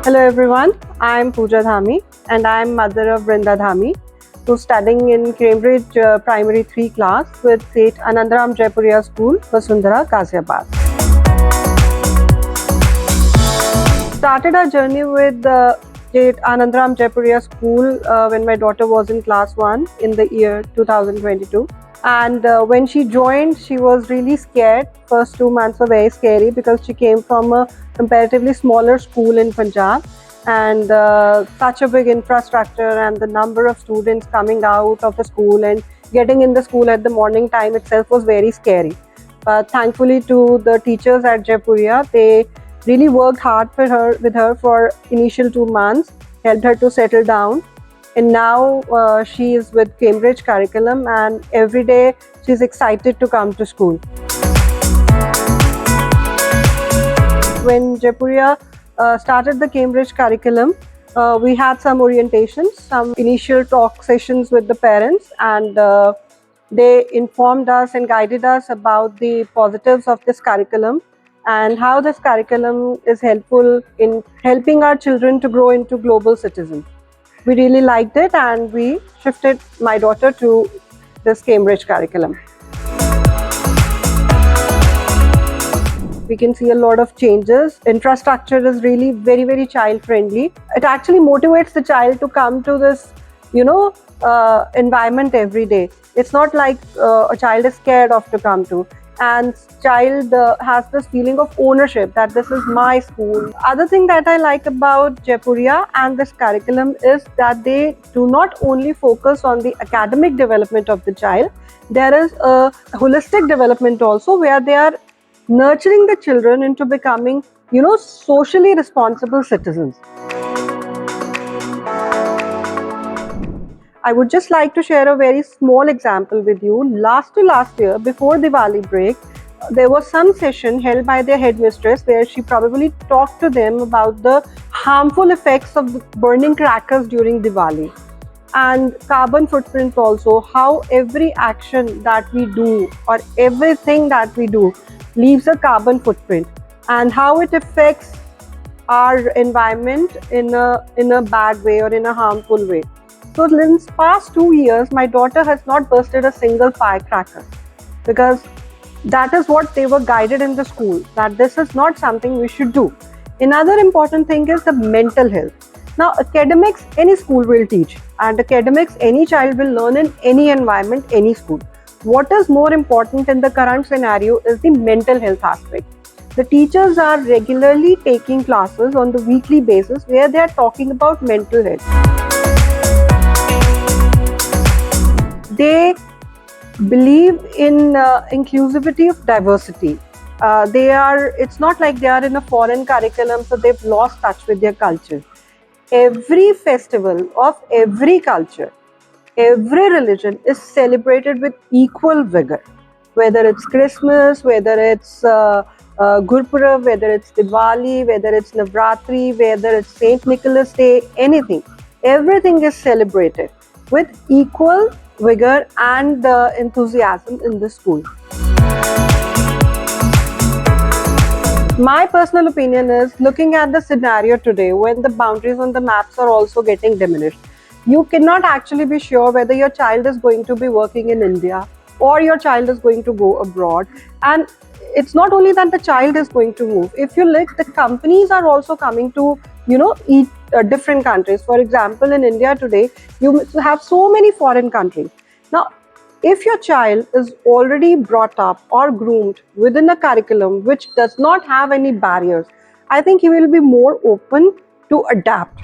Hello everyone, I am Pooja Dhami and I am mother of Brinda Dhami, who's studying in Cambridge Primary 3 class with St. Anandaram Jaipuria School, Vasundhara, Ghaziabad. Started our journey with St. Anandaram Jaipuria School when my daughter was in class 1 in the year 2022. And when she joined, she was really scared. First 2 months were very scary because she came from a comparatively smaller school in Punjab, and such a big infrastructure and the number of students coming out of the school and getting in the school at the morning time itself was very scary. But thankfully to the teachers at Jaipuria, they really worked hard with her for initial 2 months, helped her to settle down. And now she is with Cambridge curriculum, and every day she's excited to come to school. When Jaipuria started the Cambridge curriculum, we had some orientations, some initial talk sessions with the parents, and they informed us and guided us about the positives of this curriculum and how this curriculum is helpful in helping our children to grow into global citizens. We really liked it and we shifted my daughter to this Cambridge curriculum. We can see a lot of changes. Infrastructure is really very, very child friendly. It actually motivates the child to come to this, environment every day. It's not like a child is scared of to come to. And child has this feeling of ownership that this is my school. Other thing that I like about Jaipuria and this curriculum is that they do not only focus on the academic development of the child, there is a holistic development also where they are nurturing the children into becoming, socially responsible citizens. I would just like to share a very small example with you. Last year, before Diwali break, there was some session held by their headmistress where she probably talked to them about the harmful effects of burning crackers during Diwali. And carbon footprint also, how every action that we do or everything that we do leaves a carbon footprint, and how it affects our environment in a bad way or in a harmful way. So in the past 2 years, my daughter has not bursted a single firecracker because that is what they were guided in the school, that this is not something we should do. Another important thing is the mental health. Now, academics, any school will teach, and academics, any child will learn in any environment, any school. What is more important in the current scenario is the mental health aspect. The teachers are regularly taking classes on the weekly basis where they are talking about mental health. They believe in inclusivity of diversity. It's not like they are in a foreign curriculum, so they've lost touch with their culture. Every festival of every culture, every religion is celebrated with equal vigor. Whether it's Christmas, whether it's Gurpurab, whether it's Diwali, whether it's Navratri, whether it's St. Nicholas Day, anything. Everything is celebrated with equal vigor and enthusiasm in the school. My personal opinion is, looking at the scenario today when the boundaries on the maps are also getting diminished, you cannot actually be sure whether your child is going to be working in India or your child is going to go abroad. And it's not only that the child is going to move. If you look, the companies are also coming to, eat different countries. For example, in India today, you have so many foreign countries. Now, if your child is already brought up or groomed within a curriculum which does not have any barriers, I think he will be more open to adapt.